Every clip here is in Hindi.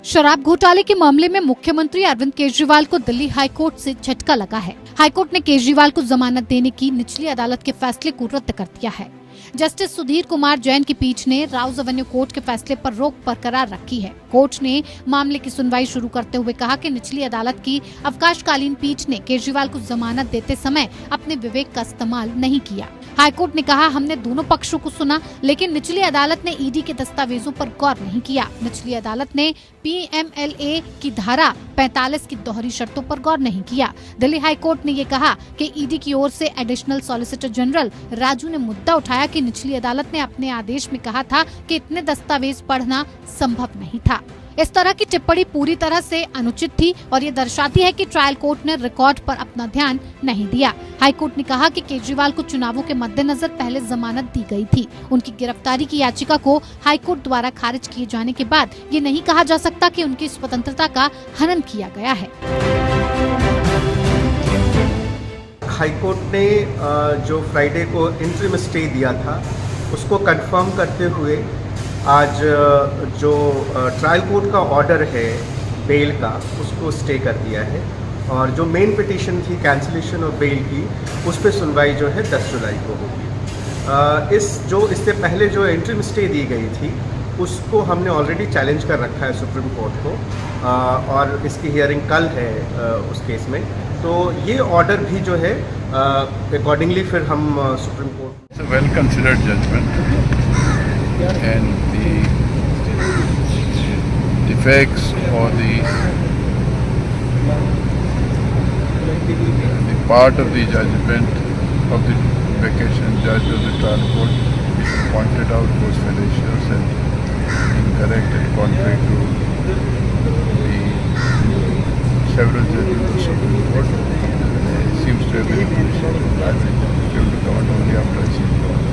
शराब घोटाले के मामले में मुख्यमंत्री अरविंद केजरीवाल को दिल्ली हाईकोर्ट से झटका लगा है। हाईकोर्ट ने केजरीवाल को जमानत देने की निचली अदालत के फैसले को रद्द कर दिया है। जस्टिस सुधीर कुमार जैन की पीठ ने राउज एवेन्यू कोर्ट के फैसले पर रोक बरकरार रखी है। कोर्ट ने मामले की सुनवाई शुरू करते हुए कहा कि निचली अदालत की अवकाशकालीन पीठ ने केजरीवाल को जमानत देते समय अपने विवेक का इस्तेमाल नहीं किया। हाईकोर्ट ने कहा, हमने दोनों पक्षों को सुना, लेकिन निचली अदालत ने ईडी के दस्तावेजों पर गौर नहीं किया। निचली अदालत ने पीएमएलए की धारा 45 की दोहरी शर्तों पर गौर नहीं किया। दिल्ली हाईकोर्ट ने ये कहा कि ईडी की ओर से एडिशनल सॉलिसिटर जनरल राजू ने मुद्दा उठाया कि निचली अदालत ने अपने आदेश में कहा था कि इतने दस्तावेज पढ़ना संभव नहीं था। इस तरह की टिप्पणी पूरी तरह से अनुचित थी और ये दर्शाती है कि ट्रायल कोर्ट ने रिकॉर्ड पर अपना ध्यान नहीं दिया। हाईकोर्ट ने कहा कि केजरीवाल को चुनावों के मद्देनजर पहले जमानत दी गई थी। उनकी गिरफ्तारी की याचिका को हाईकोर्ट द्वारा खारिज किए जाने के बाद ये नहीं कहा जा सकता कि उनकी स्वतंत्रता का हनन किया गया है। हाईकोर्ट ने जो फ्राइडे को इंटरिम स्टे दिया था उसको कंफर्म करते हुए आज जो ट्रायल कोर्ट का ऑर्डर है बेल का उसको स्टे कर दिया है और जो मेन पिटीशन थी कैंसिलेशन ऑफ बेल की उस पर सुनवाई जो है 10 जुलाई को होगी। इससे पहले जो इंटरिम स्टे दी गई थी उसको हमने ऑलरेडी चैलेंज कर रखा है सुप्रीम कोर्ट को और इसकी हियरिंग कल है उस केस में। तो ये ऑर्डर भी जो है अकॉर्डिंगली फिर हम supreme court well considered judgement and the effects or the part of the judgment of the vacation judge of the trial court which pointed out was fallacious and incorrect and contrary to the several judges of the Supreme Court. Seems to have been appreciated. I think we have to comment only after I see the order.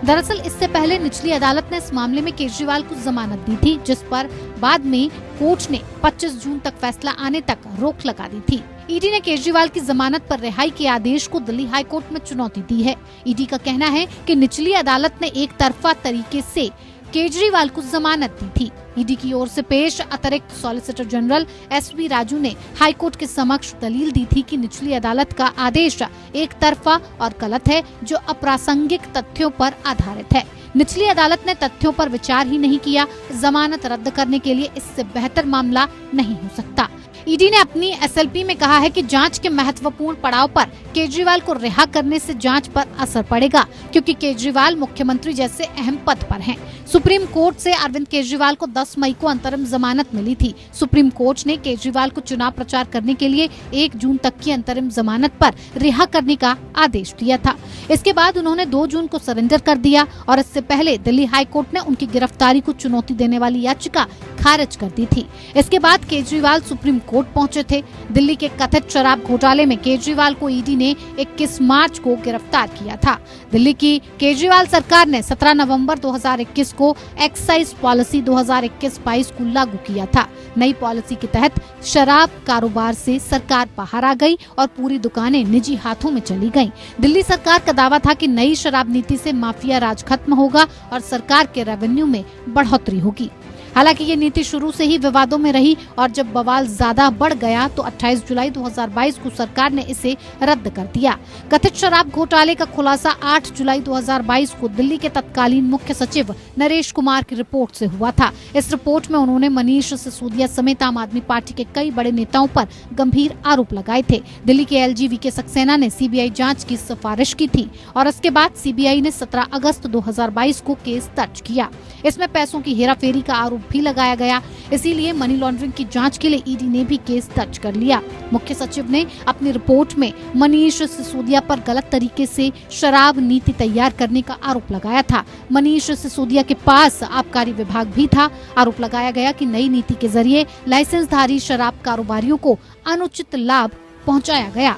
दरअसल इससे पहले निचली अदालत ने इस मामले में केजरीवाल को जमानत दी थी, जिस पर बाद में कोर्ट ने 25 जून तक फैसला आने तक रोक लगा दी थी। ईडी ने केजरीवाल की जमानत पर रिहाई के आदेश को दिल्ली हाईकोर्ट में चुनौती दी है। ईडी का कहना है कि निचली अदालत ने एक तरफा तरीके से केजरीवाल को जमानत दी थी। ईडी की ओर से पेश अतिरिक्त सॉलिसिटर जनरल एसवी राजू ने हाईकोर्ट के समक्ष दलील दी थी कि निचली अदालत का आदेश एक तरफा और गलत है, जो अप्रासंगिक तथ्यों पर आधारित है। निचली अदालत ने तथ्यों पर विचार ही नहीं किया। जमानत रद्द करने के लिए इससे बेहतर मामला नहीं हो सकता। ईडी ने अपनी एसएलपी में कहा है कि जांच के महत्वपूर्ण पड़ाव पर केजरीवाल को रिहा करने से जांच पर असर पड़ेगा, क्योंकि केजरीवाल मुख्यमंत्री जैसे अहम पद पर हैं। सुप्रीम कोर्ट से अरविंद केजरीवाल को 10 मई को अंतरिम जमानत मिली थी। सुप्रीम कोर्ट ने केजरीवाल को चुनाव प्रचार करने के लिए 1 जून तक की अंतरिम जमानत पर रिहा करने का आदेश दिया था। इसके बाद उन्होंने 2 जून को सरेंडर कर दिया और इससे पहले दिल्ली हाईकोर्ट ने उनकी गिरफ्तारी को चुनौती देने वाली याचिका खारिज कर दी थी। इसके बाद केजरीवाल सुप्रीम कोर्ट पहुंचे थे। दिल्ली के कथित शराब घोटाले में केजरीवाल को ईडी ने 21 मार्च को गिरफ्तार किया था। दिल्ली की केजरीवाल सरकार ने 17 नवंबर 2021 को एक्साइज पॉलिसी 2021-22 को लागू किया था। नई पॉलिसी के तहत शराब कारोबार से सरकार बाहर आ गई और पूरी दुकानें निजी हाथों में चली गईं। दिल्ली सरकार का दावा था कि नई शराब नीति से माफिया राज खत्म होगा और सरकार के रेवेन्यू में बढ़ोतरी होगी। हालांकि ये नीति शुरू से ही विवादों में रही और जब बवाल ज्यादा बढ़ गया तो 28 जुलाई 2022 को सरकार ने इसे रद्द कर दिया। कथित शराब घोटाले का खुलासा 8 जुलाई 2022 को दिल्ली के तत्कालीन मुख्य सचिव नरेश कुमार की रिपोर्ट से हुआ था। इस रिपोर्ट में उन्होंने मनीष सिसोदिया समेत आम आदमी पार्टी के कई बड़े नेताओं पर गंभीर आरोप लगाए थे। दिल्ली के एलजी वीके सक्सेना ने सीबीआई जाँच की सिफारिश की थी और इसके बाद सीबीआई ने 17 अगस्त 2022 को केस दर्ज किया। इसमें पैसों की हेराफेरी का आरोप भी लगाया गया। इसीलिए मनी लॉन्ड्रिंग की जांच के लिए ईडी ने भी केस दर्ज कर लिया। मुख्य सचिव ने अपनी रिपोर्ट में मनीष सिसोदिया पर गलत तरीके से शराब नीति तैयार करने का आरोप लगाया था। मनीष सिसोदिया के पास आबकारी विभाग भी था। आरोप लगाया गया कि नई नीति के जरिए लाइसेंसधारी शराब कारोबारियों को अनुचित लाभ पहुंचाया गया।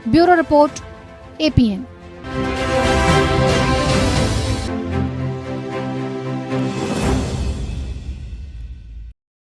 Bureau report, APN।